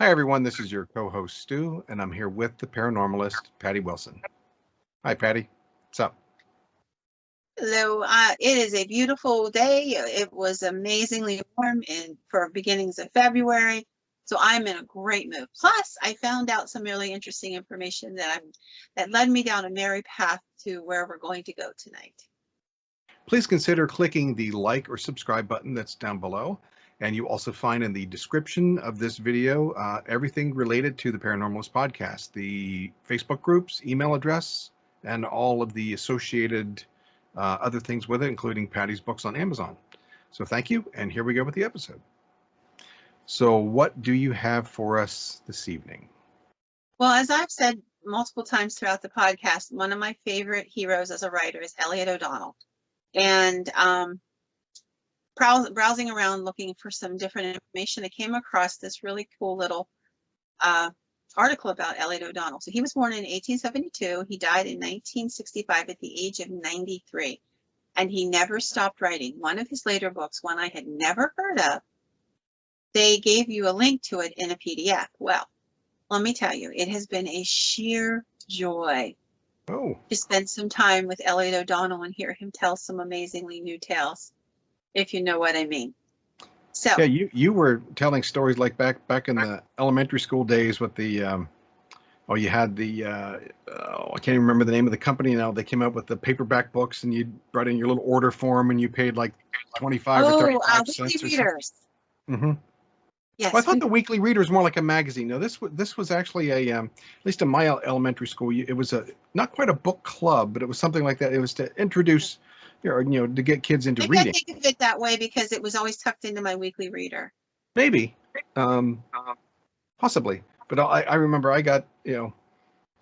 Hi, everyone. This is your co-host, Stu, and I'm here with the paranormalist, Patty Wilson. Hi, Patty. What's up? Hello. It is a beautiful day. It was amazingly warm for beginnings of February, so I'm in a great mood. Plus, I found out some really interesting information that led me down a merry path to where we're going to go tonight. Please consider clicking the like or subscribe button that's down below. And you also find in the description of this video everything related to the Paranormalist podcast, the Facebook groups, email address, and all of the associated other things with it, including Patty's books on Amazon. So thank you, and here we go with the episode. So what do you have for us this evening? Well, as I've said multiple times throughout the podcast, one of my favorite heroes as a writer is Elliot O'Donnell. And browsing around looking for some different information, I came across this really cool little article about Elliot O'Donnell. So he was born in 1872. He died in 1965 at the age of 93. And he never stopped writing. One of his later books, one I had never heard of, they gave you a link to it in a PDF. Well, let me tell you, it has been a sheer joy to spend some time with Elliot O'Donnell and hear him tell some amazingly new tales, if you know what I mean. So yeah, you were telling stories like back in the elementary school days with the you had the I can't even remember the name of the company now. They came up with the paperback books, and you brought in your little order form, and you paid like 25 or 35 cents weekly readers. Mm-hmm. Yes. Well, I thought the weekly reader was more like a magazine. No, this was actually at least in my elementary school, it was not quite a book club, but it was something like that. It was to introduce, to get kids into reading. I think of it that way because it was always tucked into my weekly reader. Maybe, possibly. But I remember I got, even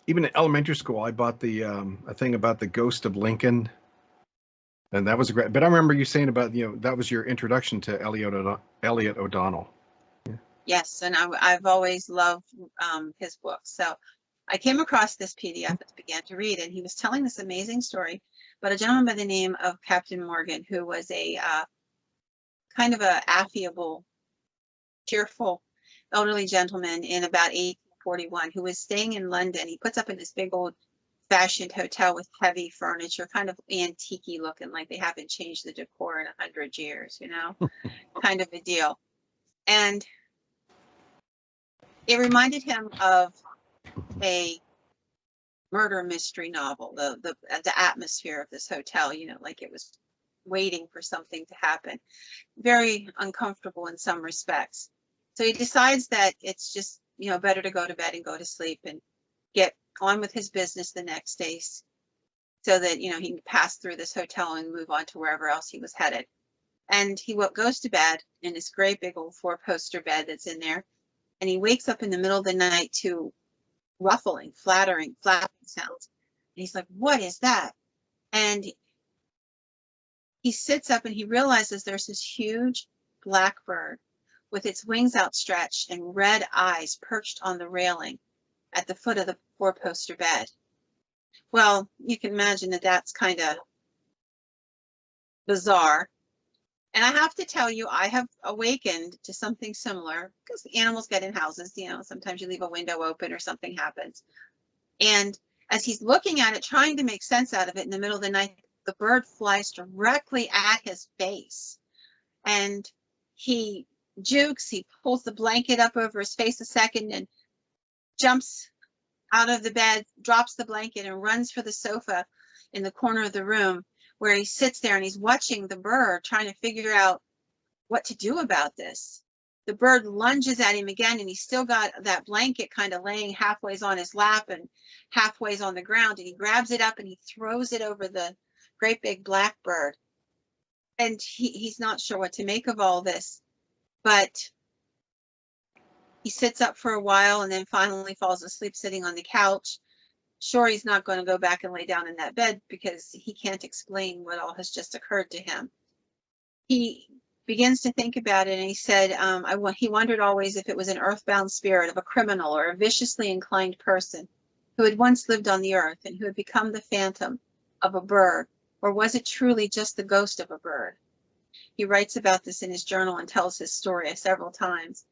in elementary school, I bought the a thing about the ghost of Lincoln. And that was a great, but I remember you saying about, that was your introduction to Elliot O'Donnell. Yes, and I've always loved his books. So I came across this PDF and began to read, and he was telling this amazing story about a gentleman by the name of Captain Morgan, who was a kind of a affable, cheerful, elderly gentleman in about 1841 who was staying in London. He puts up in this big old fashioned hotel with heavy furniture, kind of antique-y looking, like they haven't changed the decor in 100 years, kind of a deal. And it reminded him of a murder mystery novel, the atmosphere of this hotel, like it was waiting for something to happen. Very uncomfortable in some respects. So he decides that it's just, better to go to bed and go to sleep and get on with his business the next day so that, he can pass through this hotel and move on to wherever else he was headed. And he goes to bed in this great big old 4-poster bed that's in there. And he wakes up in the middle of the night to ruffling, flapping sounds. And he's like, what is that? And he sits up and he realizes there's this huge black bird with its wings outstretched and red eyes perched on the railing at the foot of the 4-poster bed. Well, you can imagine that that's kind of bizarre. And I have to tell you, I have awakened to something similar because animals get in houses, sometimes you leave a window open or something happens. And as he's looking at it, trying to make sense out of it in the middle of the night, the bird flies directly at his face. And he jukes, he pulls the blanket up over his face a second and jumps out of the bed, drops the blanket and runs for the sofa in the corner of the room, where he sits there and he's watching the bird, trying to figure out what to do about this. The bird lunges at him again, and he's still got that blanket kind of laying halfways on his lap and halfways on the ground, and he grabs it up and he throws it over the great big black bird. And he's not sure what to make of all this, but he sits up for a while and then finally falls asleep sitting on the couch. Sure, he's not going to go back and lay down in that bed because he can't explain what all has just occurred to him. He begins to think about it, and he said he wondered always if it was an earthbound spirit of a criminal or a viciously inclined person who had once lived on the earth and who had become the phantom of a bird, or was it truly just the ghost of a bird? He writes about this in his journal and tells his story several times.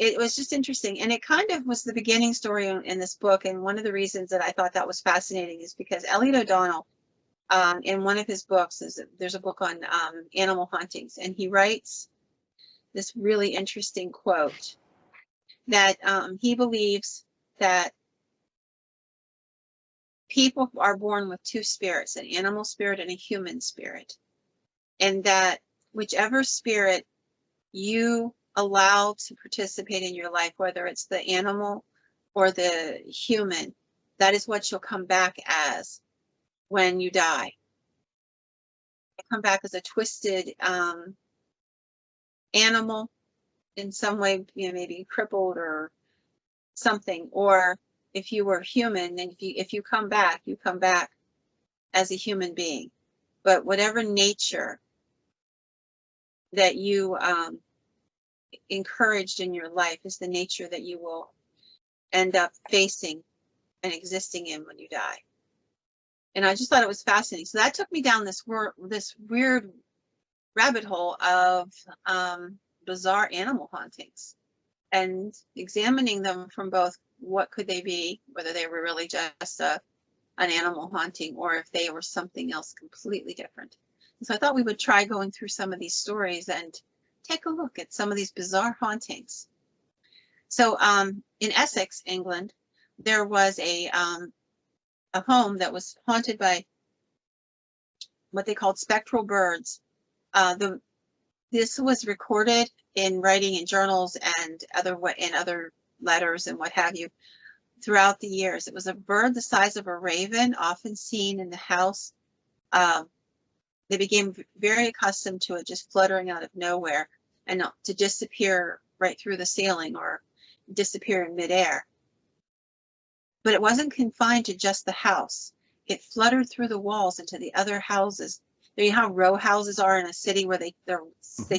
it was just interesting. And it kind of was the beginning story in this book. And one of the reasons that I thought that was fascinating is because Elliot O'Donnell, in one of his books, there's a book on animal hauntings, and he writes this really interesting quote that he believes that people are born with two spirits, an animal spirit and a human spirit, and that whichever spirit you allow to participate in your life, whether it's the animal or the human, that is what you'll come back as when you die. You come back as a twisted animal in some way, maybe crippled or something, or if you were human, and if you come back, you come back as a human being. But whatever nature that you encouraged in your life is the nature that you will end up facing and existing in when you die. And I just thought it was fascinating. So that took me down this weird rabbit hole of bizarre animal hauntings and examining them from both what could they be, whether they were really just an animal haunting or if they were something else completely different. And so I thought we would try going through some of these stories and take a look at some of these bizarre hauntings. So in Essex, England, there was a home that was haunted by what they called spectral birds. This was recorded in writing in journals and other letters and what have you throughout the years. It was a bird the size of a raven, often seen in the house. They became very accustomed to it just fluttering out of nowhere and to disappear right through the ceiling or disappear in midair. But it wasn't confined to just the house. It fluttered through the walls into the other houses. You know how row houses are in a city where they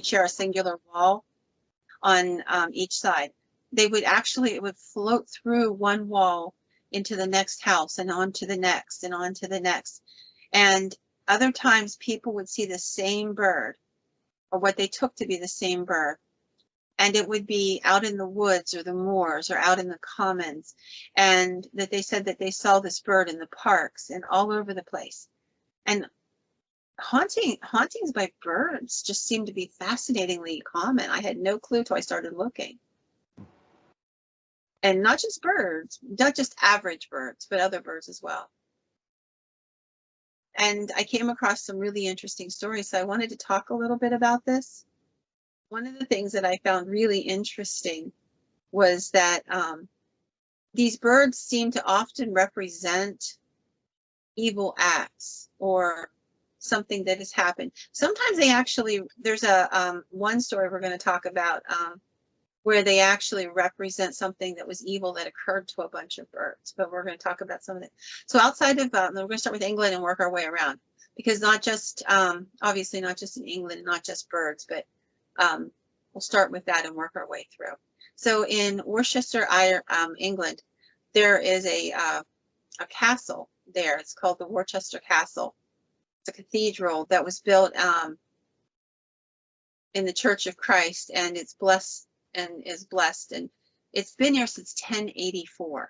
share a singular wall on each side. It would float through one wall into the next house and on to the next and on to the next. And other times people would see the same bird, or what they took to be the same bird. And it would be out in the woods or the moors or out in the commons. And that they said that they saw this bird in the parks and all over the place. And hauntings by birds just seemed to be fascinatingly common. I had no clue till I started looking. And not just birds, not just average birds, but other birds as well. And I came across some really interesting stories, so I wanted to talk a little bit about this. One of the things that I found really interesting was that these birds seem to often represent evil acts or something that has happened. Sometimes there's a one story we're going to talk about where they actually represent something that was evil that occurred to a bunch of birds, but we're going to talk about some of it. So outside of, we're going to start with England and work our way around, because not just, obviously not just in England, not just birds, but we'll start with that and work our way through. So in Worcester, England, there is a castle there. It's called the Worcester Castle. It's a cathedral that was built in the Church of Christ, and it's blessed and is blessed, and it's been here since 1084.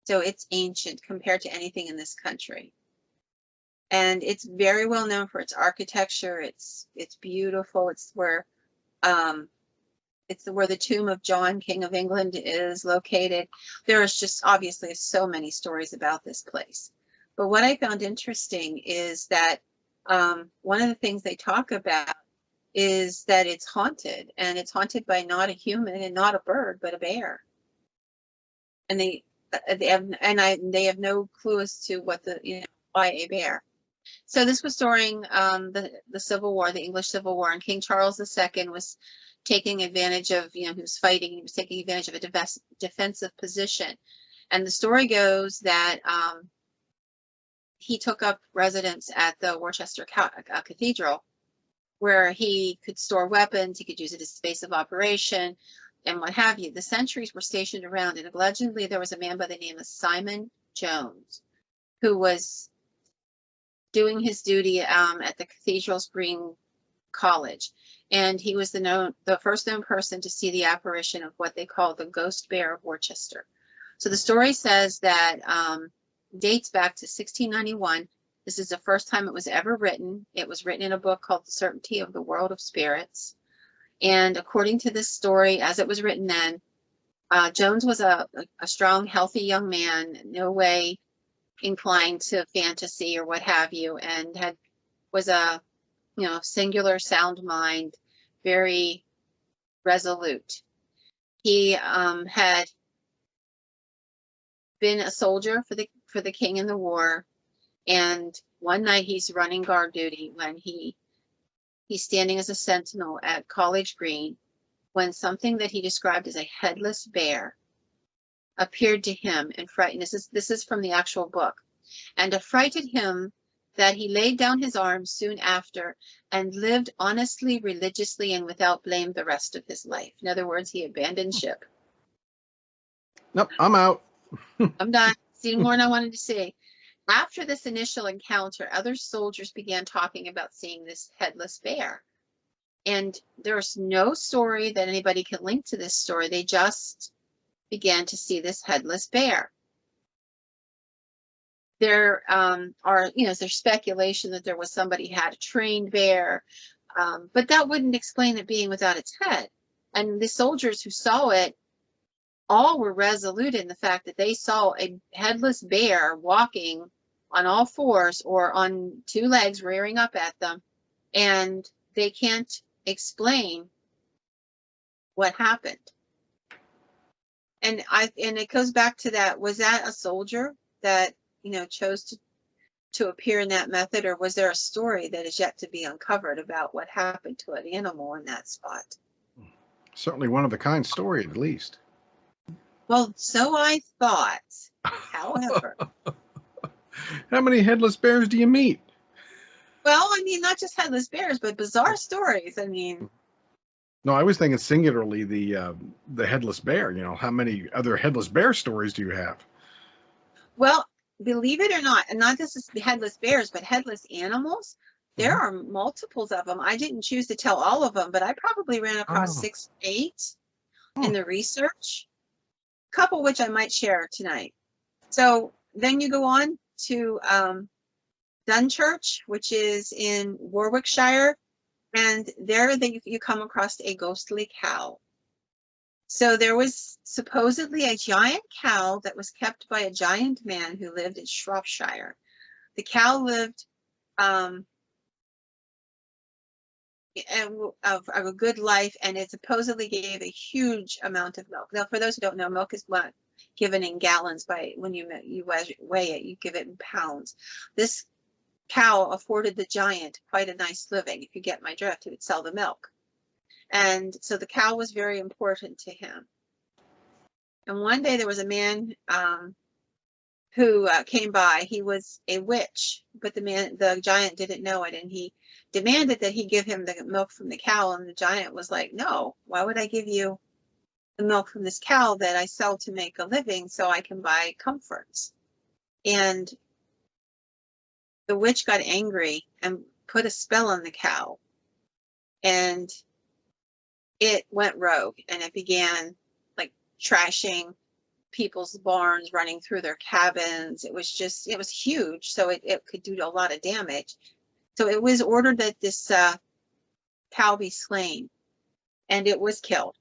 So it's ancient compared to anything in this country. And it's very well known for its architecture. It's beautiful. It's where the tomb of John, King of England, is located. There is just obviously so many stories about this place. But what I found interesting is that one of the things they talk about is that it's haunted, and it's haunted by not a human and not a bird, but a bear. And they have no clue as to why a bear. So this was during the Civil War, the English Civil War, and King Charles II was taking advantage of, he was fighting, he was taking advantage of a defensive position. And the story goes that he took up residence at the Worcester Cathedral, where he could store weapons, he could use it as a base of operation, and what have you. The sentries were stationed around, and allegedly there was a man by the name of Simon Jones who was doing his duty at the cathedral's green college. And he was the first known person to see the apparition of what they call the Ghost Bear of Worcester. So the story says that dates back to 1691. This is the first time it was ever written. It was written in a book called The Certainty of the World of Spirits. And according to this story, as it was written then, Jones was a strong, healthy young man, no way inclined to fantasy or what have you, and was a singular sound mind, very resolute. He had been a soldier for the king in the war, and one night he's running guard duty when he's standing as a sentinel at College Green, when something that he described as a headless bear appeared to him and frightened. This is from the actual book, and affrighted him that he laid down his arms soon after and lived honestly, religiously, and without blame the rest of his life. In other words, he abandoned ship. Nope, I'm out. I'm done. Seen more than I wanted to see. After this initial encounter, other soldiers began talking about seeing this headless bear. And there's no story that anybody can link to this story. They just began to see this headless bear. There there's speculation that there was somebody who had a trained bear, but that wouldn't explain it being without its head. And the soldiers who saw it all were resolute in the fact that they saw a headless bear walking on all fours or on two legs rearing up at them, and they can't explain what happened. And it goes back to that, was that a soldier that chose to appear in that method, or was there a story that is yet to be uncovered about what happened to an animal in that spot? Certainly one of a kind story, at least. Well, so I thought. However, how many headless bears do you meet? Well, I mean, not just headless bears, but bizarre stories. I mean, no, I was thinking singularly the headless bear. How many other headless bear stories do you have? Well, believe it or not, and not just headless bears, but headless animals. There are multiples of them. I didn't choose to tell all of them, but I probably ran across 6, 8 in the research, a couple which I might share tonight. So then you go on to Dunchurch, which is in Warwickshire, and there you come across a ghostly cow. So there was supposedly a giant cow that was kept by a giant man who lived in Shropshire. The cow lived of a good life, and it supposedly gave a huge amount of milk. Now, for those who don't know, milk is not given in gallons. When you weigh it, you give it in pounds. This cow afforded the giant quite a nice living. If you get my drift, he would sell the milk. And so the cow was very important to him. And one day there was a man who came by. He was a witch, but the giant didn't know it, and he demanded that he give him the milk from the cow. And the giant was like, "No, why would I give you the milk from this cow that I sell to make a living so I can buy comforts?" And the witch got angry and put a spell on the cow, and it went rogue, and it began like trashing people's barns, running through their cabins. It was huge, so it could do a lot of damage. So it was ordered that this cow be slain, and it was killed.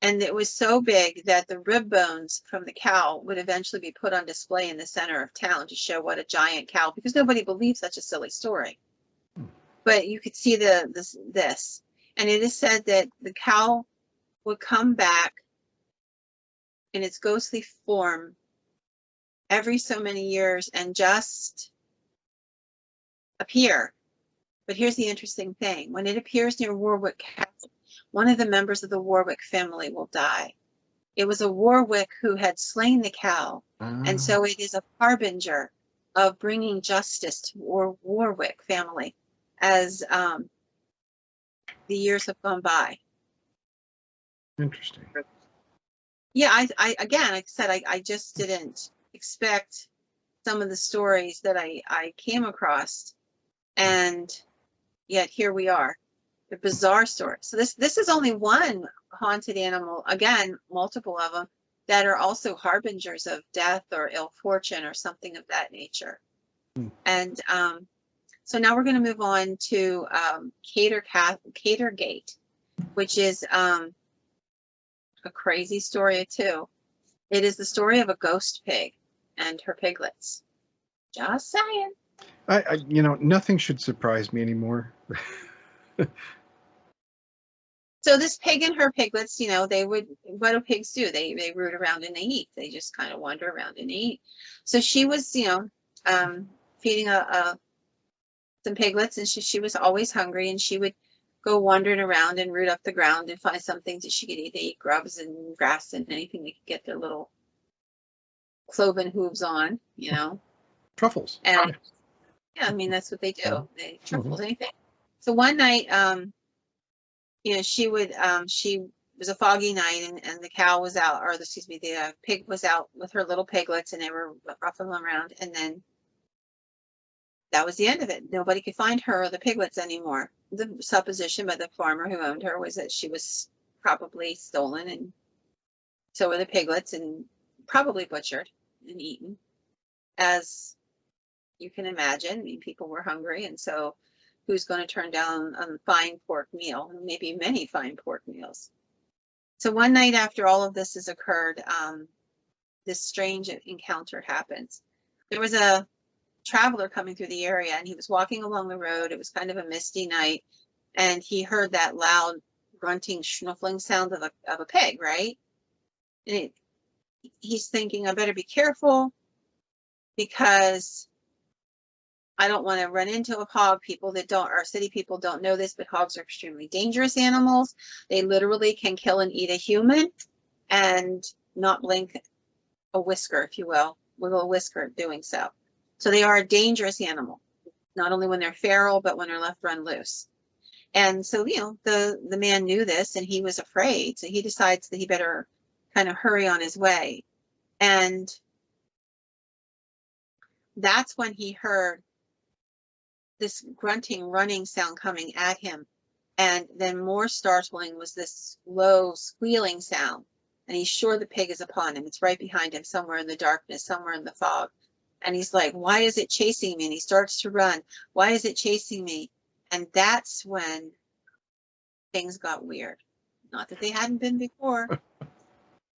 And it was so big that the rib bones from the cow would eventually be put on display in the center of town to show what a giant cow, because nobody believes such a silly story. But you could see this. And it is said that the cow would come back in its ghostly form every so many years and just appear. But here's the interesting thing. When it appears near Warwick Castle, one of the members of the Warwick family will die. It was a Warwick who had slain the cow, and so it is a harbinger of bringing justice to Warwick family as the years have gone by. Interesting. Yeah, I again, like I said, I just didn't expect some of the stories that I came across, and yet here we are. A bizarre story. So this is only one haunted animal, again, multiple of them, that are also harbingers of death or ill fortune or something of that nature. Hmm. And so now we're going to move on to Catergate, which is a crazy story too. It is the story of a ghost pig and her piglets. Just saying. Nothing should surprise me anymore. So this pig and her piglets, they would, what do pigs do? They root around and they eat. They just kind of wander around and they eat. So she was, feeding some piglets, and she was always hungry, and she would go wandering around and root up the ground and find some things that she could eat. They eat grubs and grass and anything they could get their little cloven hooves on, Truffles. And yeah, I mean, that's what they do. They truffles, Mhm. anything. So one night, she was a foggy night, and the cow was out, or the pig was out with her little piglets, and they were ruffling around, and then that was the end of it. Nobody could find her or the piglets anymore. The supposition by the farmer who owned her was that she was probably stolen, and so were the piglets, and probably butchered and eaten. As you can imagine, I mean, people were hungry, and so who's going to turn down a fine pork meal, maybe many fine pork meals? So one night after all of this has occurred, this strange encounter happens. There was a traveler coming through the area, and he was walking along the road. It was kind of a misty night, and he heard that loud grunting, snuffling sound of a pig, right? And he's thinking, I better be careful because I don't want to run into a hog. Our city people don't know this, but hogs are extremely dangerous animals. They literally can kill and eat a human and not blink a whisker, if you will, wiggle a whisker doing so. So they are a dangerous animal, not only when they're feral, but when they're left run loose. And so, the man knew this, and he was afraid. So he decides that he better kind of hurry on his way. And that's when he heard this grunting, running sound coming at him. And then more startling was this low squealing sound. And he's sure the pig is upon him. It's right behind him, somewhere in the darkness, somewhere in the fog. And he's like, why is it chasing me? And he starts to run. Why is it chasing me? And that's when things got weird. Not that they hadn't been before.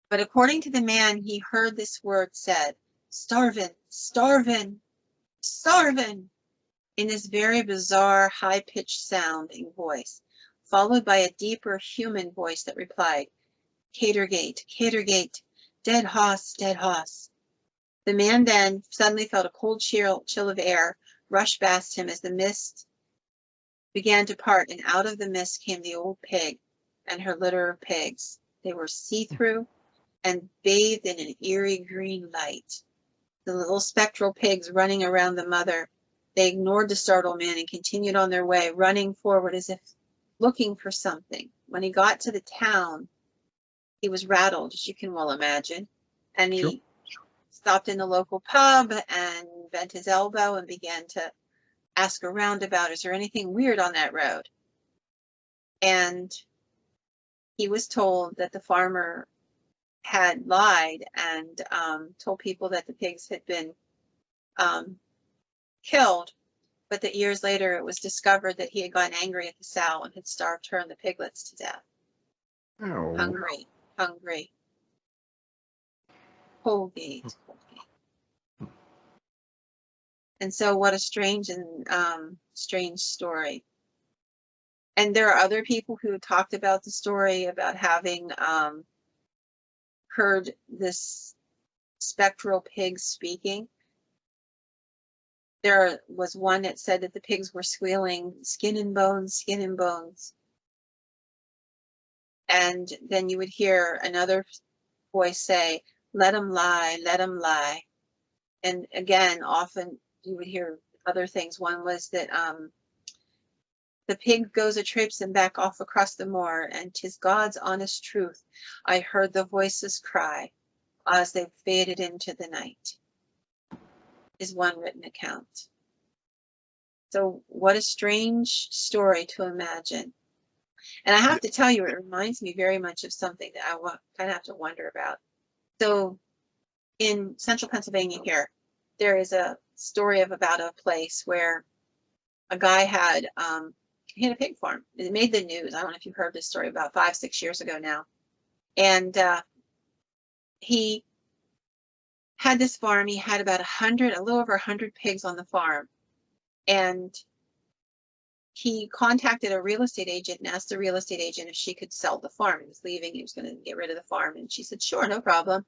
But according to the man, he heard this word said, starvin', starvin', starvin', in this very bizarre, high-pitched sounding voice, followed by a deeper human voice that replied, Catergate, Catergate, dead hoss, dead hoss. The man then suddenly felt a cold chill of air rush past him as the mist began to part, and out of the mist came the old pig and her litter of pigs. They were see-through and bathed in an eerie green light. The little spectral pigs running around the mother. They ignored the startled man and continued on their way, running forward as if looking for something. When he got to the town, he was rattled, as you can well imagine, and he stopped in the local pub and bent his elbow and began to ask around about, is there anything weird on that road? And he was told that the farmer had lied and told people that the pigs had been killed, but that years later it was discovered that he had gotten angry at the sow and had starved her and the piglets to death. Oh. Hungry. Colgate. And so what a strange story. And there are other people who talked about the story about having heard this spectral pig speaking. There was one that said that the pigs were squealing, skin and bones, skin and bones. And then you would hear another voice say, let 'em lie, let 'em lie. And again, often you would hear other things. One was that the pig goes a traipse and back off across the moor, and 'tis God's honest truth. I heard the voices cry as they faded into the night, is one written account. So what a strange story to imagine. And I have to tell you, it reminds me very much of something that I kind of have to wonder about. So in central Pennsylvania here, there is a story about a place where a guy had he had a pig farm. It made the news. I don't know if you've heard this story, about 5-6 years ago now. And he had this farm. He had about a little over 100 pigs on the farm. And he contacted a real estate agent and asked the real estate agent if she could sell the farm. He was leaving. He was going to get rid of the farm. And she said, sure, no problem.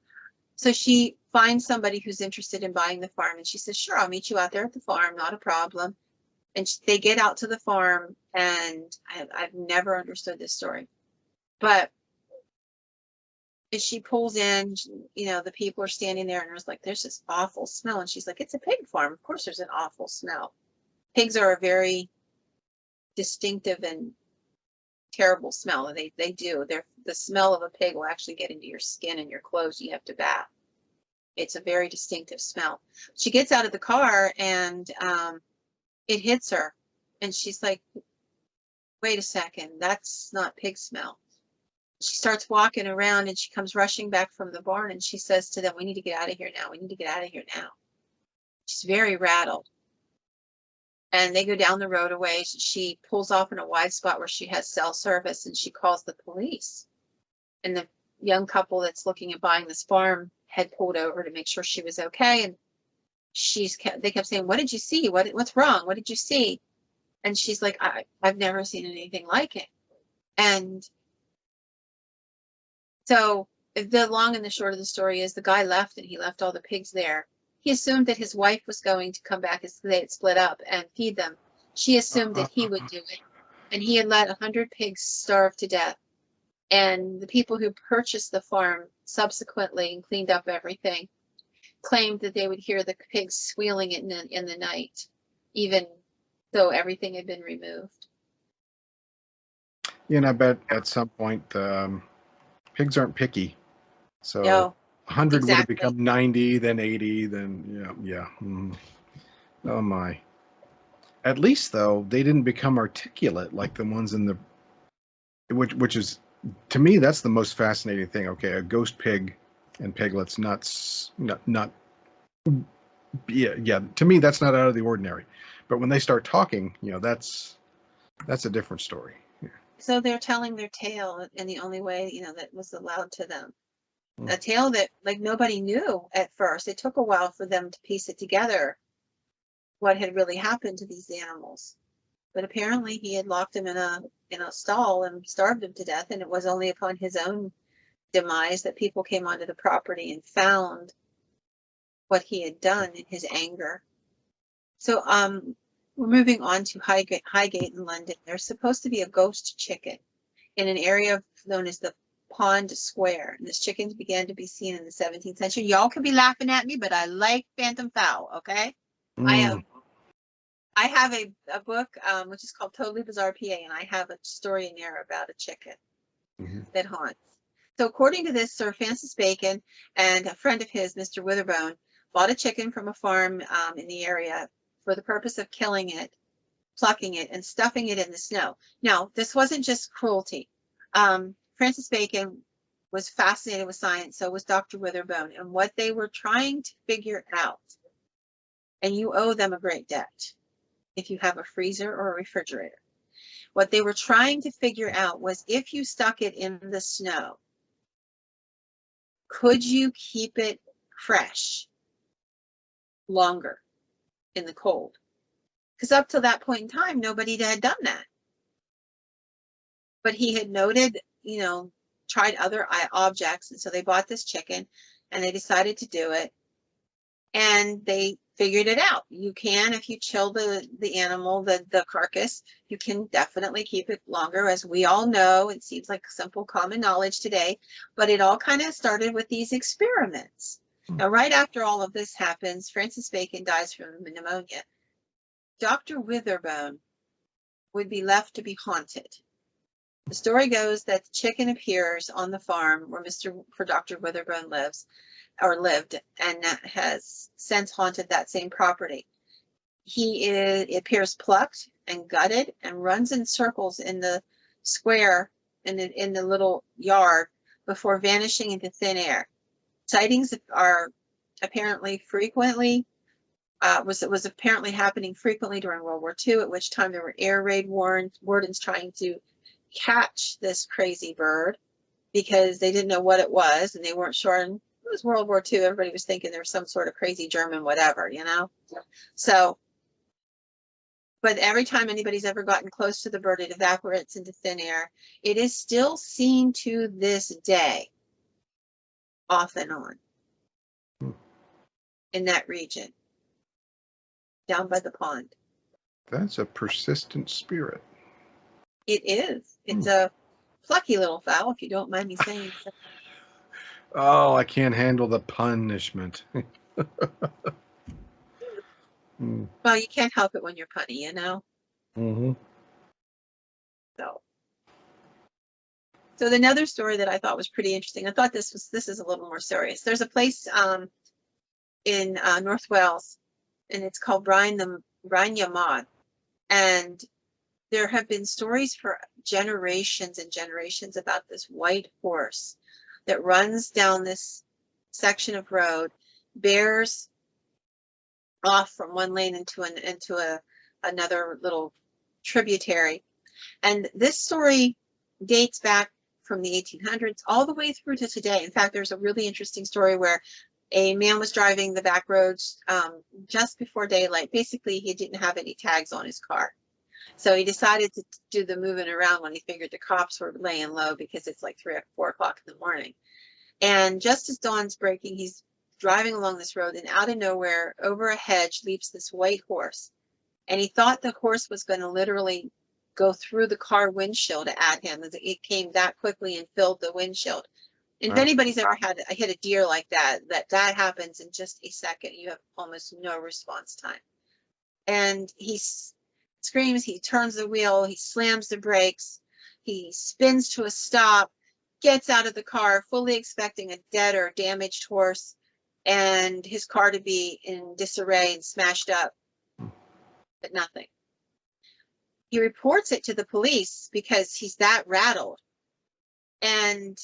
So she finds somebody who's interested in buying the farm. And she says, sure, I'll meet you out there at the farm. Not a problem. And they get out to the farm. And I've never understood this story. But as she pulls in, you know, the people are standing there and there's this awful smell. And she's like, it's a pig farm. Of course, there's an awful smell. Pigs are a very distinctive and terrible smell. They do. The smell of a pig will actually get into your skin and your clothes. You have to bath. It's a very distinctive smell. She gets out of the car and it hits her. And she's like, wait a second, that's not pig smell. She starts walking around and she comes rushing back from the barn and she says to them, we need to get out of here now. We need to get out of here now. She's very rattled. And they go down the road a ways. She pulls off in a wide spot where she has cell service and she calls the police. And the young couple that's looking at buying this farm had pulled over to make sure she was okay. And they kept saying, what did you see? What's wrong? What did you see? And she's like, I've never seen anything like it. And so the long and the short of the story is the guy left and he left all the pigs there. He assumed that his wife was going to come back as they had split up and feed them. She assumed that he would do it. And he had let 100 pigs starve to death. And the people who purchased the farm subsequently and cleaned up everything claimed that they would hear the pigs squealing in the night, even though everything had been removed. Yeah, and I bet at some point pigs aren't picky. So No, 100 exactly. would have become 90, then 80, then yeah. Oh my. At least though, they didn't become articulate like the ones in the which is, to me, that's the most fascinating thing. Okay, a ghost pig and piglets, not yeah. To me, that's not out of the ordinary. But when they start talking, that's a different story. Yeah. So they're telling their tale in the only way, that was allowed to them. A tale that nobody knew at first. It took a while for them to piece it together, what had really happened to these animals. But apparently he had locked them in a stall and starved them to death, and it was only upon his own demise that people came onto the property and found what he had done in his anger. So we're moving on to Highgate in London. There's supposed to be a ghost chicken in an area known as the Pond Square. And this chicken began to be seen in the 17th century. Y'all could be laughing at me, but I like phantom fowl, okay? I have a book which is called Totally Bizarre PA, and I have a story in there about a chicken that haunts. So according to this, Sir Francis Bacon and a friend of his, Mr. Witherbone, bought a chicken from a farm in the area for the purpose of killing it, plucking it, and stuffing it in the snow. Now, this wasn't just cruelty. Francis Bacon was fascinated with science, so was Dr. Witherbone, and what they were trying to figure out, and you owe them a great debt if you have a freezer or a refrigerator. What they were trying to figure out was if you stuck it in the snow, could you keep it fresh longer in the cold? Because up to that point in time, nobody had done that. But he had noted, tried other objects, and so they bought this chicken, and they decided to do it, and they figured it out. You can, if you chill the animal, the carcass, you can definitely keep it longer. As we all know, it seems like simple common knowledge today, but it all kind of started with these experiments. Now, right after all of this happens, Francis Bacon dies from pneumonia. Dr. Witherbone would be left to be haunted. The story goes that the chicken appears on the farm where Dr. Witherbone lived, and has since haunted that same property. it appears plucked and gutted and runs in circles in the square in the little yard before vanishing into thin air. Sightings are apparently frequently was apparently happening frequently during World War II, at which time there were air raid wardens trying to catch this crazy bird because they didn't know what it was and they weren't sure. And it was World War II. Everybody was thinking there was some sort of crazy German whatever, you know? So, but every time anybody's ever gotten close to the bird, it evaporates into thin air. It is still seen to this day, off and on, in that region, down by the pond. That's a persistent spirit. It is. It's a plucky little fowl, if you don't mind me saying so. Oh, I can't handle the punishment. Well, you can't help it when you're punny, you know? Mm-hmm. So another story that I thought was pretty interesting. I thought this is a little more serious. There's a place in North Wales, and it's called Bryn and there have been stories for generations and generations about this white horse that runs down this section of road, bears off from one lane into another little tributary. And this story dates back from the 1800s all the way through to today. In fact, there's a really interesting story where a man was driving the back roads just before daylight. Basically, he didn't have any tags on his car. So he decided to do the moving around when he figured the cops were laying low because it's like 3 or 4 o'clock in the morning. And just as dawn's breaking, he's driving along this road, and out of nowhere, over a hedge, leaps this white horse. And he thought the horse was going to literally go through the car windshield at him. It came that quickly and filled the windshield. And if anybody's ever hit a deer like that, that happens in just a second. You have almost no response time. And he screams, he turns the wheel, he slams the brakes, he spins to a stop, gets out of the car, fully expecting a dead or damaged horse and his car to be in disarray and smashed up, but nothing. He reports it to the police because he's that rattled. And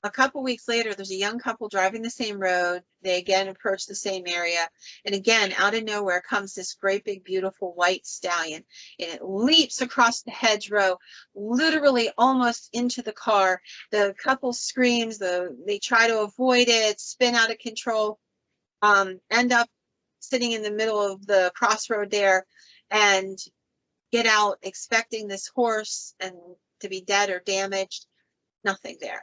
a couple weeks later, there's a young couple driving the same road. They again approach the same area. And again, out of nowhere comes this great big, beautiful white stallion. And it leaps across the hedgerow, literally almost into the car. The couple screams, they try to avoid it, spin out of control, end up sitting in the middle of the crossroad there and get out expecting this horse and to be dead or damaged. Nothing there.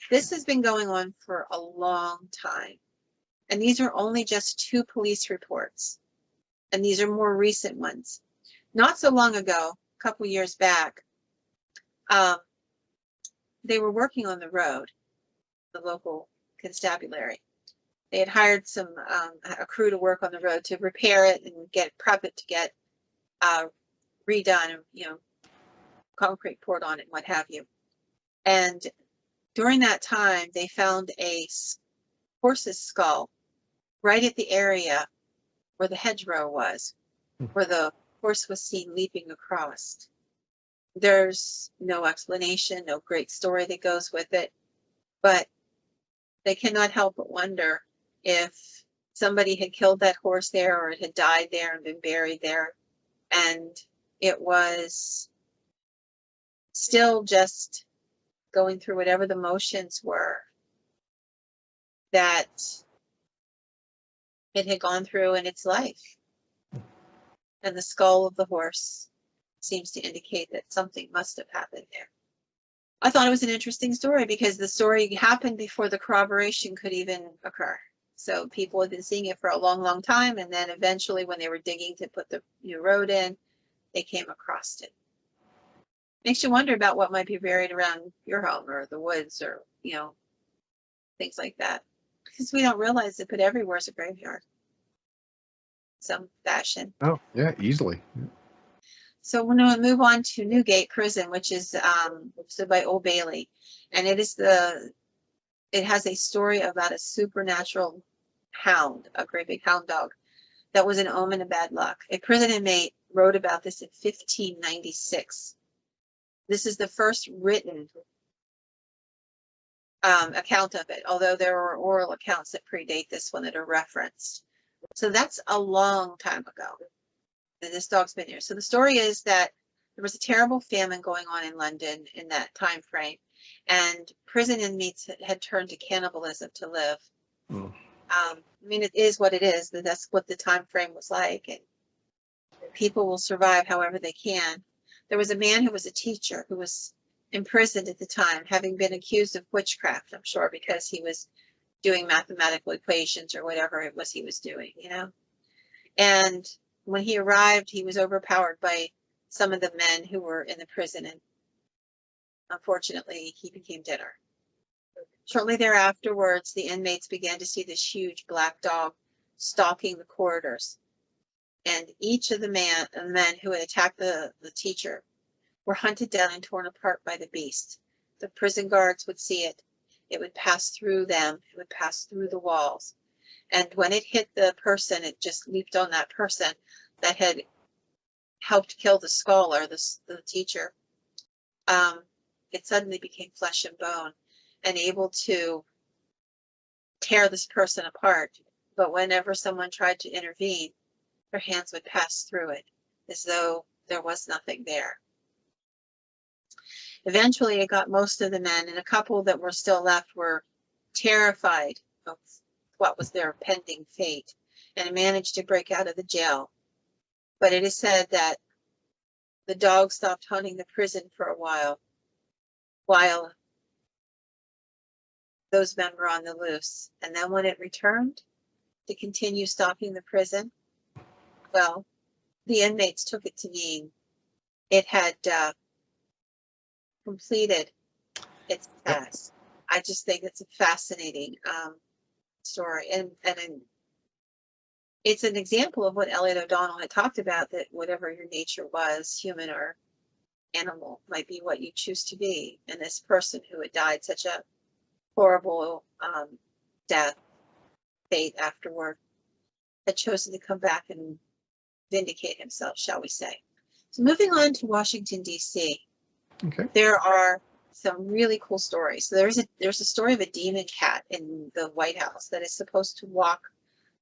This has been going on for a long time. And these are only just 2 police reports. And these are more recent ones. Not so long ago, a couple years back, they were working on the road, the local constabulary. They had hired a crew to work on the road to repair it and prep it to get redone, and concrete poured on it and what have you. And during that time, they found a horse's skull right at the area where the hedgerow was, where the horse was seen leaping across. There's no explanation, no great story that goes with it, but they cannot help but wonder if somebody had killed that horse there or it had died there and been buried there, and it was still just going through whatever the motions were that it had gone through in its life. And the skull of the horse seems to indicate that something must have happened there. I thought it was an interesting story because the story happened before the corroboration could even occur. So people had been seeing it for a long, long time, and then eventually when they were digging to put the new road in, they came across it. Makes you wonder about what might be buried around your home or the woods or, things like that. Because we don't realize it, but everywhere is a graveyard. Some fashion. Oh, yeah, easily. So we're going to move on to Newgate Prison, which is stood by Old Bailey. And it has a story about a supernatural hound, a great big hound dog, that was an omen of bad luck. A prison inmate wrote about this in 1596. This is the first written account of it, although there are oral accounts that predate this one that are referenced. So that's a long time ago. And this dog's been here. So the story is that there was a terrible famine going on in London in that time frame, and prison inmates had turned to cannibalism to live. I mean, it is what it is. That's what the time frame was like, and people will survive however they can. There was a man who was a teacher who was imprisoned at the time, having been accused of witchcraft, I'm sure, because he was doing mathematical equations or whatever it was he was doing, you know. And when he arrived, he was overpowered by some of the men who were in the prison, and unfortunately, he became dinner. Shortly thereafterwards, the inmates began to see this huge black dog stalking the corridors. And each of the men who had attacked the teacher were hunted down and torn apart by the beast. The prison guards would see it. It would pass through them. It would pass through the walls. And when it hit the person, it just leaped on that person that had helped kill the scholar, the teacher. It suddenly became flesh and bone and able to tear this person apart. But whenever someone tried to intervene, their hands would pass through it as though there was nothing there. Eventually, it got most of the men, and a couple that were still left were terrified of what was their pending fate and managed to break out of the jail. But it is said that the dog stopped haunting the prison for a while those men were on the loose. And then when it returned to continue stalking the prison, well, the inmates took it to mean it had completed its task. I just think it's a fascinating story. And it's an example of what Elliot O'Donnell had talked about, that whatever your nature was, human or animal, might be what you choose to be. And this person who had died such a horrible death, fate afterward, had chosen to come back and vindicate himself, shall we say. So moving on to Washington, D.C. Okay. There are some really cool stories. So there's a story of a demon cat in the White House that is supposed to walk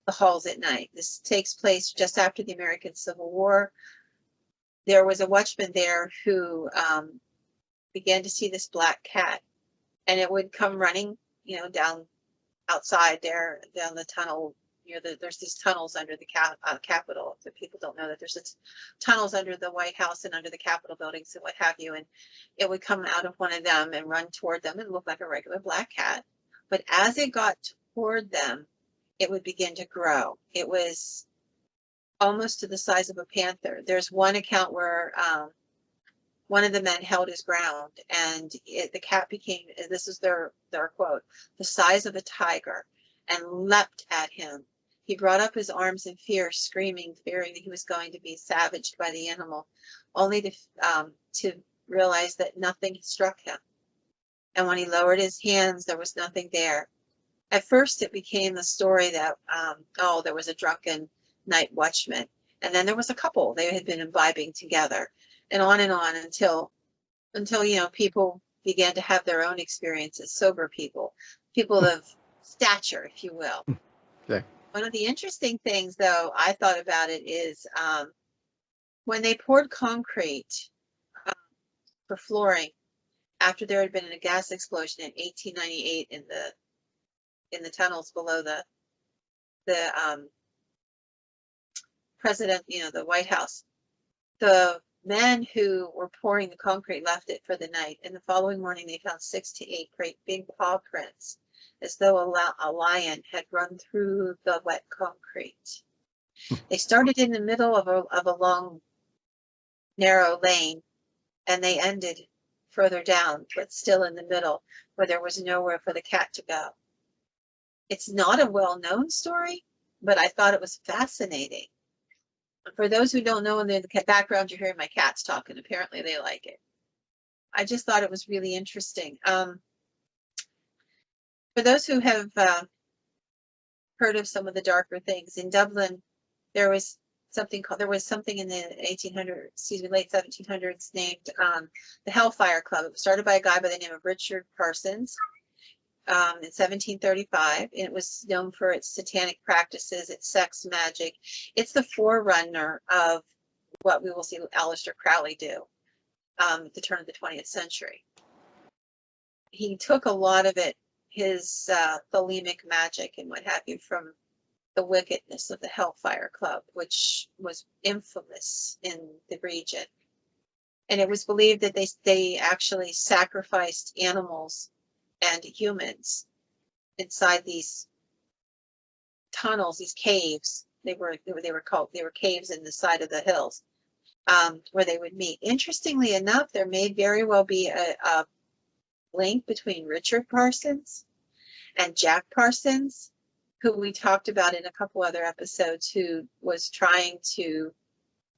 the halls at night. This takes place just after the American Civil War. There was a watchman there who began to see this black cat, and it would come running, down outside there, down the tunnel. There's these tunnels under the Capitol. So people don't know that there's tunnels under the White House and under the Capitol buildings and what have you. And it would come out of one of them and run toward them and look like a regular black cat. But as it got toward them, it would begin to grow. It was almost to the size of a panther. There's one account where one of the men held his ground, and the cat became, this is their quote, the size of a tiger, and leapt at him. He brought up his arms in fear, screaming, fearing that he was going to be savaged by the animal, only to realize that nothing struck him. And when he lowered his hands, there was nothing there. At first, it became the story that, there was a drunken night watchman. And then there was a couple. They had been imbibing together, and on until people began to have their own experiences, sober people of stature, if you will. Okay. One of the interesting things, though, I thought about it is when they poured concrete for flooring after there had been a gas explosion in 1898 in the tunnels below the president, the White House. The men who were pouring the concrete left it for the night, and the following morning they found 6 to 8 great big paw prints, as though a lion had run through the wet concrete. They started in the middle of a long, narrow lane, and they ended further down, but still in the middle, where there was nowhere for the cat to go. It's not a well-known story, but I thought it was fascinating. For those who don't know, in the background, you're hearing my cats talking. Apparently, they like it. I just thought it was really interesting. For those who have heard of some of the darker things, in Dublin, there was something in the 1800s, excuse me, late 1700s named the Hellfire Club. It was started by a guy by the name of Richard Parsons in 1735. And it was known for its satanic practices, its sex magic. It's the forerunner of what we will see Aleister Crowley do at the turn of the 20th century. He took a lot of it, his thelemic magic and what have you, from the wickedness of the Hellfire Club, which was infamous in the region. And it was believed that they actually sacrificed animals and humans inside these tunnels, these caves. They were caves in the side of the hills where they would meet. Interestingly enough, there may very well be a link between Richard Parsons and Jack Parsons, who we talked about in a couple other episodes, who was trying to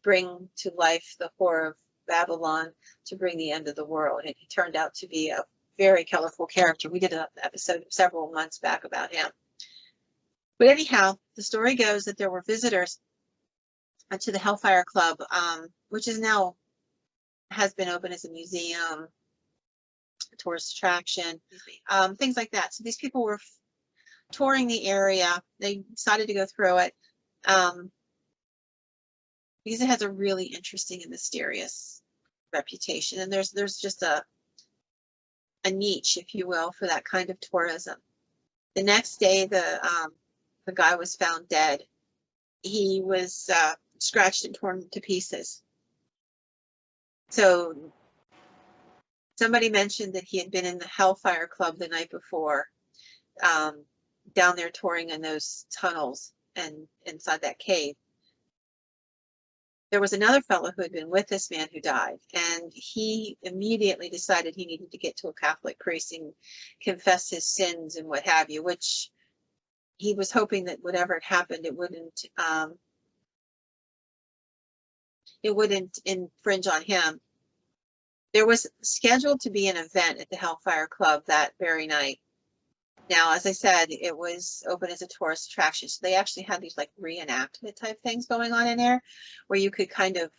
bring to life the horror of Babylon to bring the end of the world. And he turned out to be a very colorful character. We did an episode several months back about him. But anyhow, the story goes that there were visitors to the Hellfire Club, which is now has been open as a museum, a tourist attraction, things like that. So these people were touring the area. They decided to go through it because it has a really interesting and mysterious reputation. And there's just a niche, if you will, for that kind of tourism. The next day, the guy was found dead. He was scratched and torn to pieces. So somebody mentioned that he had been in the Hellfire Club the night before, down there touring in those tunnels and inside that cave. There was another fellow who had been with this man who died, and he immediately decided he needed to get to a Catholic priest and confess his sins and what have you, which he was hoping that whatever had happened, it wouldn't infringe on him. There was scheduled to be an event at the Hellfire Club that very night. Now, as I said, it was open as a tourist attraction. So they actually had these like reenactment type things going on in there where you could kind of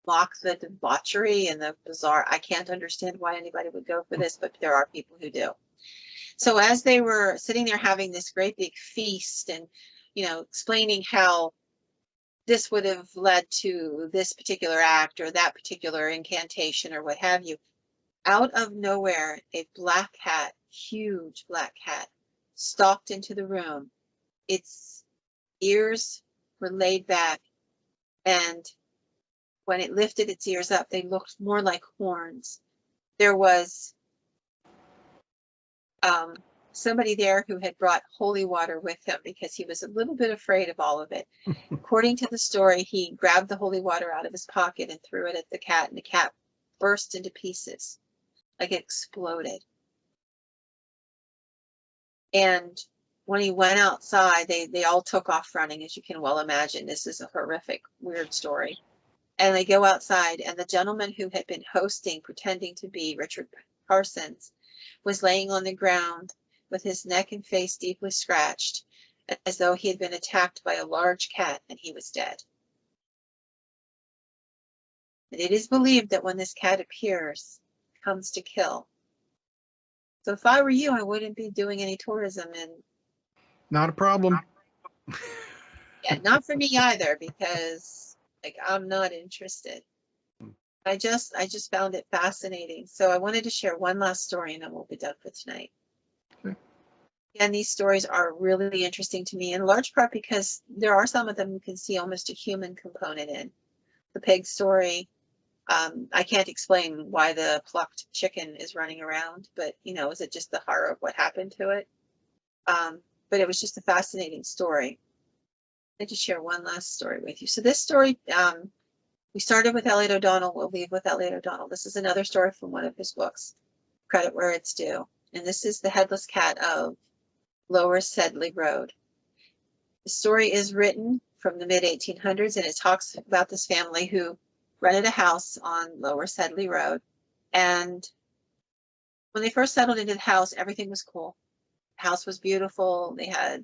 mock the debauchery and the bizarre. I can't understand why anybody would go for this, but there are people who do. So as they were sitting there having this great big feast and, explaining how this would have led to this particular act or that particular incantation or what have you, out of nowhere, a black cat, huge black cat, stalked into the room. Its ears were laid back, and when it lifted its ears up, they looked more like horns. There was somebody there who had brought holy water with him because he was a little bit afraid of all of it. According to the story, he grabbed the holy water out of his pocket and threw it at the cat, and the cat burst into pieces, like it exploded. And when he went outside, they all took off running, as you can well imagine. This is a horrific, weird story. And they go outside, and the gentleman who had been hosting, pretending to be Richard Parsons, was laying on the ground with his neck and face deeply scratched, as though he had been attacked by a large cat, and he was dead. And it is believed that when this cat appears, it comes to kill. So if I were you, I wouldn't be doing any tourism. And not a problem. Yeah, not for me either, because I'm not interested. I just found it fascinating. So I wanted to share one last story, and then we'll be done for tonight. Okay. And these stories are really interesting to me, in large part because there are some of them you can see almost a human component in. The pig story. I can't explain why the plucked chicken is running around, but is it just the horror of what happened to it? But it was just a fascinating story. I'd like to share one last story with you. So this story, we started with Elliot O'Donnell. We'll leave with Elliot O'Donnell. This is another story from one of his books, credit where it's due. And this is The Headless Cat of Lower Sedley Road. The story is written from the mid-1800s, and it talks about this family who rented a house on Lower Sedley Road. And when they first settled into the house, everything was cool. The house was beautiful. They had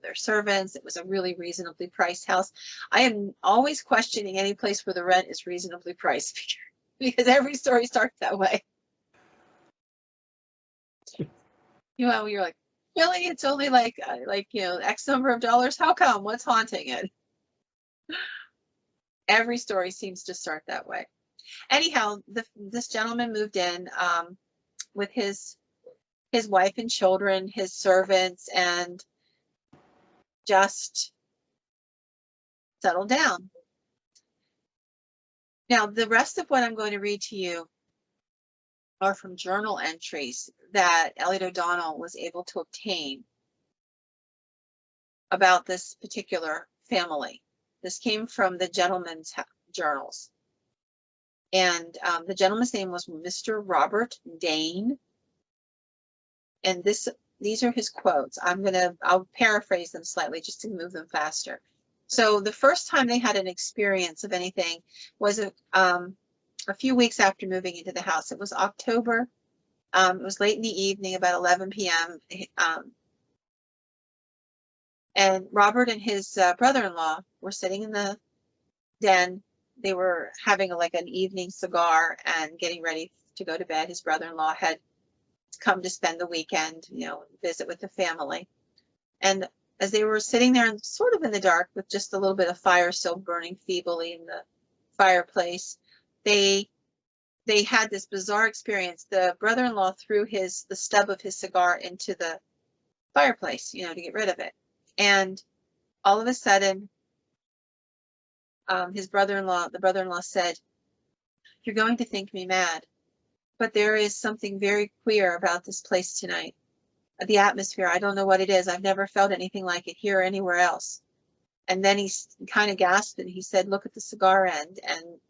their servants. It was a really reasonably priced house. I am always questioning any place where the rent is reasonably priced because every story starts that way. You know, you're like, really? It's only like X number of dollars? How come? What's haunting it? Every story seems to start that way. Anyhow, this gentleman moved in with his wife and children, his servants, and just settled down. Now, the rest of what I'm going to read to you are from journal entries that Elliot O'Donnell was able to obtain about this particular family. This came from the gentleman's journals. And the gentleman's name was Mr. Robert Dane. And these are his quotes. I'll paraphrase them slightly just to move them faster. So the first time they had an experience of anything was a few weeks after moving into the house. It was October. It was late in the evening, about 11 p.m. And Robert and his brother-in-law were sitting in the den. They were having an evening cigar and getting ready to go to bed. His brother-in-law had come to spend the weekend, visit with the family. And as they were sitting there sort of in the dark with just a little bit of fire still burning feebly in the fireplace, they had this bizarre experience. The brother-in-law threw the stub of his cigar into the fireplace, to get rid of it. And all of a sudden, the brother-in-law said, "You're going to think me mad, but there is something very queer about this place tonight. The atmosphere, I don't know what it is. I've never felt anything like it here or anywhere else." And then he kind of gasped and he said, "Look at the cigar end." And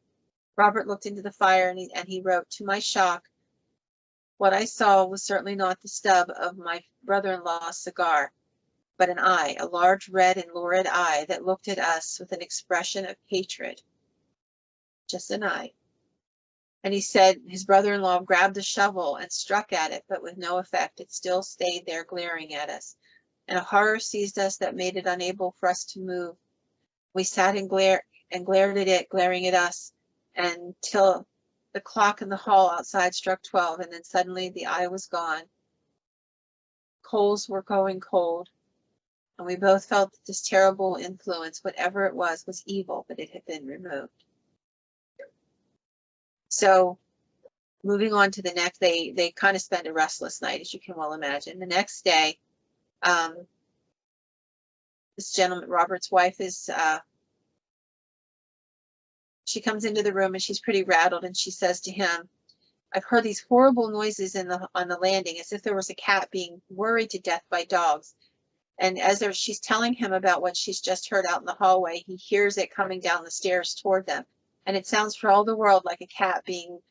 Robert looked into the fire and he wrote, "To my shock, what I saw was certainly not the stub of my brother-in-law's cigar, but an eye, a large red and lurid eye that looked at us with an expression of hatred. Just an eye." And he said his brother-in-law grabbed the shovel and struck at it, but with no effect. It still stayed there glaring at us. And a horror seized us that made it unable for us to move. We sat and glared at it, glaring at us, until the clock in the hall outside struck 12, and then suddenly the eye was gone. Coals were going cold, and we both felt that this terrible influence, whatever it was evil, but it had been removed. So moving on to the next, they kind of spent a restless night, as you can well imagine. The next day, this gentleman, Robert's wife, she comes into the room and she's pretty rattled, and she says to him, "I've heard these horrible noises on the landing, as if there was a cat being worried to death by dogs." And as she's telling him about what she's just heard out in the hallway, he hears it coming down the stairs toward them. And it sounds for all the world like a cat being,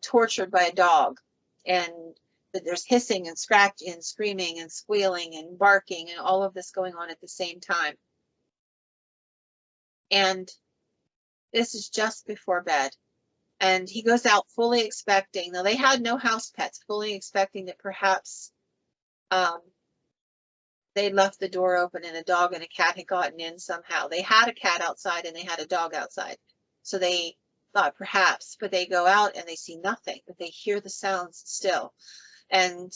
tortured by a dog. And there's hissing and scratching and screaming and squealing and barking and all of this going on at the same time. And this is just before bed. And he goes out fully expecting, now they had no house pets, fully expecting that perhaps they'd left the door open and a dog and a cat had gotten in somehow. They had a cat outside and they had a dog outside. So they thought perhaps, but they go out and they see nothing, but they hear the sounds still. And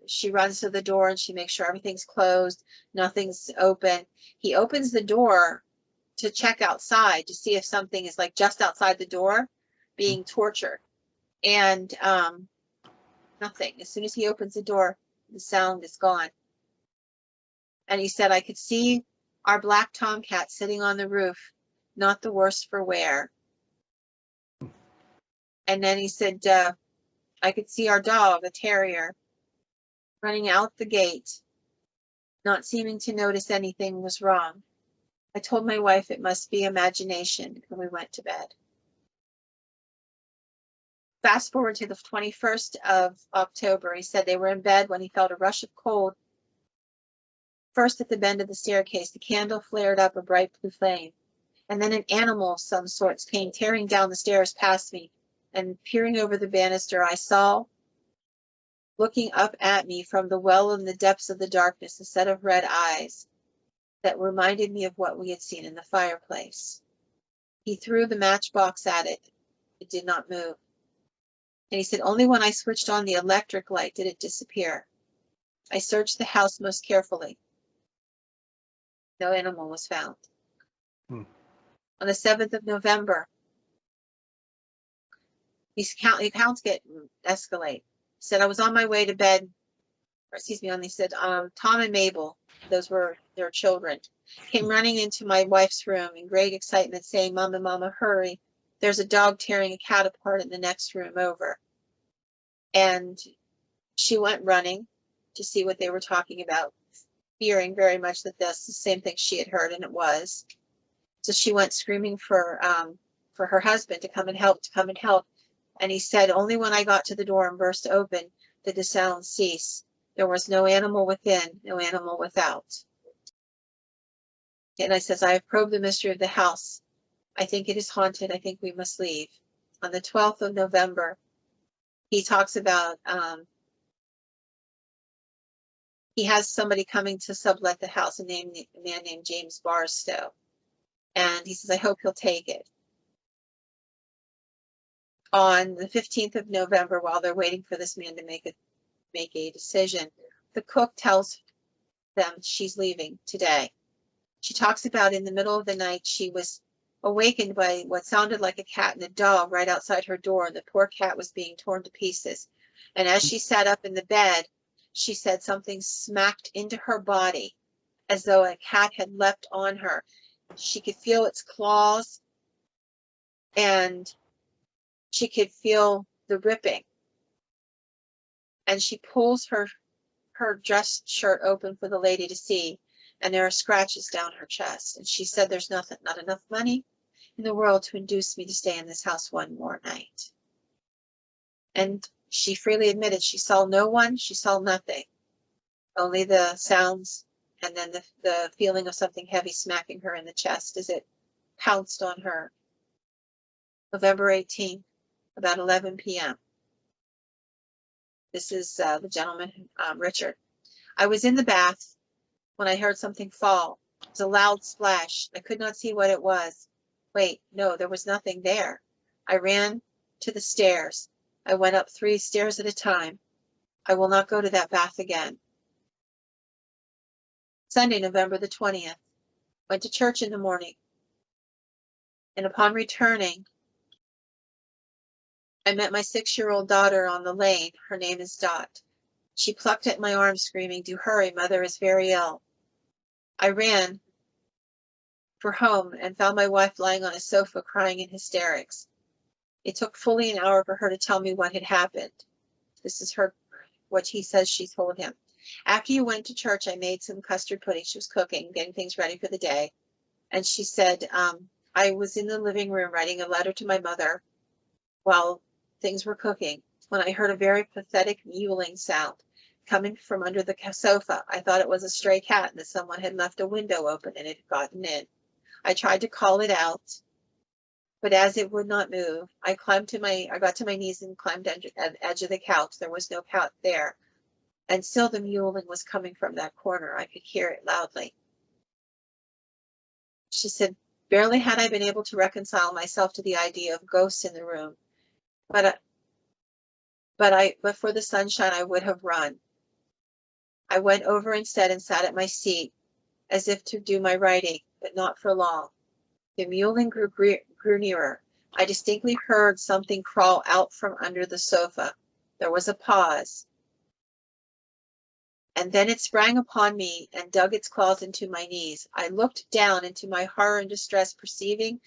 she runs to the door and she makes sure everything's closed, nothing's open. He opens the door to check outside to see if something is just outside the door being tortured. And nothing. As soon as he opens the door, the sound is gone. And he said, "I could see our black tomcat sitting on the roof, not the worse for wear." And then he said, "I could see our dog, a terrier, running out the gate, not seeming to notice anything was wrong. I told my wife it must be imagination, and we went to bed." Fast forward to the 21st of October. He said they were in bed when he felt a rush of cold. First at the bend of the staircase, the candle flared up a bright blue flame, and then an animal of some sorts came tearing down the stairs past me, and peering over the banister, I saw looking up at me from the well in the depths of the darkness, a set of red eyes that reminded me of what we had seen in the fireplace. He threw the matchbox at it. It did not move. And he said, only when I switched on the electric light did it disappear. I searched the house most carefully. No animal was found. Hmm. On the 7th of November, these accounts escalate. He said, I was on my way to bed, he said, Tom and Mabel, those were their children, came running into my wife's room in great excitement, saying, Mama, Mama, hurry. There's a dog tearing a cat apart in the next room over. And she went running to see what they were talking about, fearing very much that that's the same thing she had heard, and it was. So she went screaming for her husband to come and help, And he said, only when I got to the door and burst open did the sound cease. There was no animal within, no animal without. And I says, I have probed the mystery of the house. I think it is haunted. I think we must leave. On the 12th of November, he talks about, he has somebody coming to sublet the house, a man named James Barstow. And he says, I hope he'll take it. On the 15th of November, while they're waiting for this man to make a decision, the cook tells them she's leaving today. She talks about in the middle of the night, she was awakened by what sounded like a cat and a dog right outside her door, and the poor cat was being torn to pieces. And as she sat up in the bed, she said something smacked into her body as though a cat had leapt on her. She could feel its claws, and she could feel the ripping. And she pulls her dress shirt open for the lady to see, and there are scratches down her chest. And she said, there's not enough money in the world to induce me to stay in this house one more night. And she freely admitted she saw no one, she saw nothing, only the sounds, and then the feeling of something heavy smacking her in the chest as it pounced on her. November 18th, about 11 p.m. This is the gentleman, Richard. I was in the bath when I heard something fall. It was a loud splash. I could not see what it was. Wait, no, there was nothing there. I ran to the stairs. I went up 3 stairs at a time. I will not go to that bath again. Sunday, November the 20th. Went to church in the morning. And upon returning, I met my 6-year-old daughter on the lane. Her name is Dot. She plucked at my arm, screaming, do hurry, mother is very ill. I ran for home and found my wife lying on a sofa crying in hysterics. It took fully an hour for her to tell me what had happened. This is what he says she told him. After you went to church, I made some custard pudding. She was cooking, getting things ready for the day. And she said, I was in the living room writing a letter to my mother while things were cooking, when I heard a very pathetic mewling sound coming from under the sofa. I thought it was a stray cat and that someone had left a window open and it had gotten in. I tried to call it out, but as it would not move, I got to my knees and climbed at the edge of the couch. There was no cat there. And still the mewling was coming from that corner. I could hear it loudly. She said, barely had I been able to reconcile myself to the idea of ghosts in the room, but for the sunshine, I would have run. I went over instead and sat at my seat, as if to do my writing, but not for long. The mewling grew nearer. I distinctly heard something crawl out from under the sofa. There was a pause. And then it sprang upon me and dug its claws into my knees. I looked down into my horror and distress, perceiving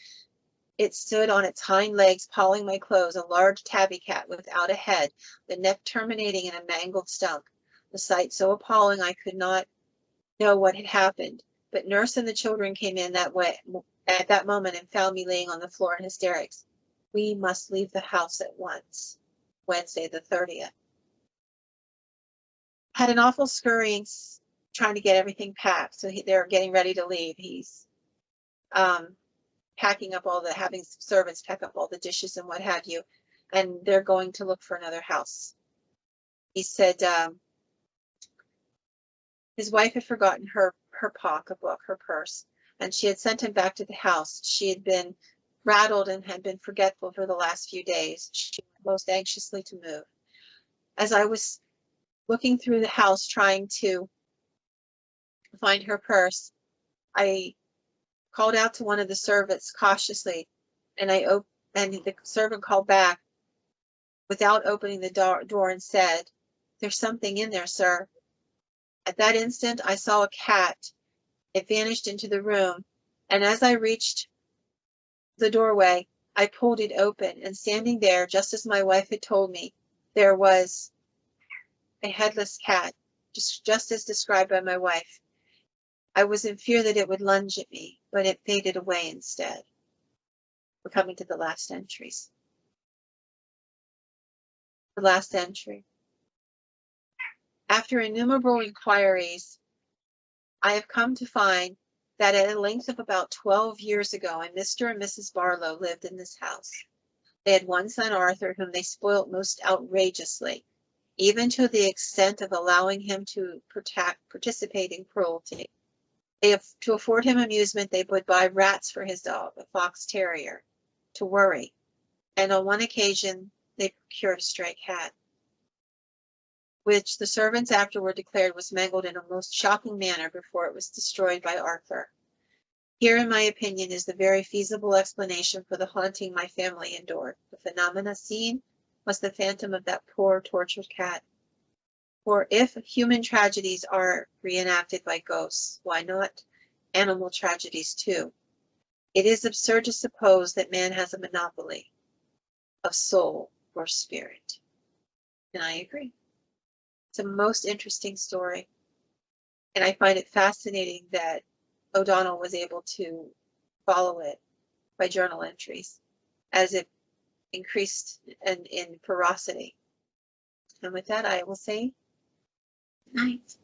it stood on its hind legs, pawing my clothes, a large tabby cat without a head, the neck terminating in a mangled stump. The sight so appalling I could not know what had happened. But nurse and the children came in at that moment and found me laying on the floor in hysterics. We must leave the house at once. Wednesday the 30th. Had an awful scurrying, trying to get everything packed. So they're getting ready to leave. He's packing up having servants pack up all the dishes and what have you. And they're going to look for another house. He said his wife had forgotten her pocketbook, her purse, and she had sent him back to the house. She had been rattled and had been forgetful for the last few days. She was most anxiously to move. As I was looking through the house trying to find her purse, I called out to one of the servants cautiously, and the servant called back without opening the door and said, "There's something in there, sir." At that instant, I saw a cat. It vanished into the room, and as I reached the doorway, I pulled it open, and standing there, just as my wife had told me, there was a headless cat, just as described by my wife. I was in fear that it would lunge at me, but it faded away instead. We're coming to the last entries. The last entry. After innumerable inquiries, I have come to find that at a length of about 12 years ago, a Mr. and Mrs. Barlow lived in this house. They had one son, Arthur, whom they spoilt most outrageously, even to the extent of allowing him to participate in cruelty. To afford him amusement, they would buy rats for his dog, a fox terrier, to worry, and on one occasion they procured a stray cat, which the servants afterward declared was mangled in a most shocking manner before it was destroyed by Arthur. Here, in my opinion, is the very feasible explanation for the haunting my family endured. The phenomena seen was the phantom of that poor, tortured cat. For if human tragedies are reenacted by ghosts, why not animal tragedies too? It is absurd to suppose that man has a monopoly of soul or spirit. And I agree. It's a most interesting story. And I find it fascinating that O'Donnell was able to follow it by journal entries as it increased in ferocity. And with that, I will say good night.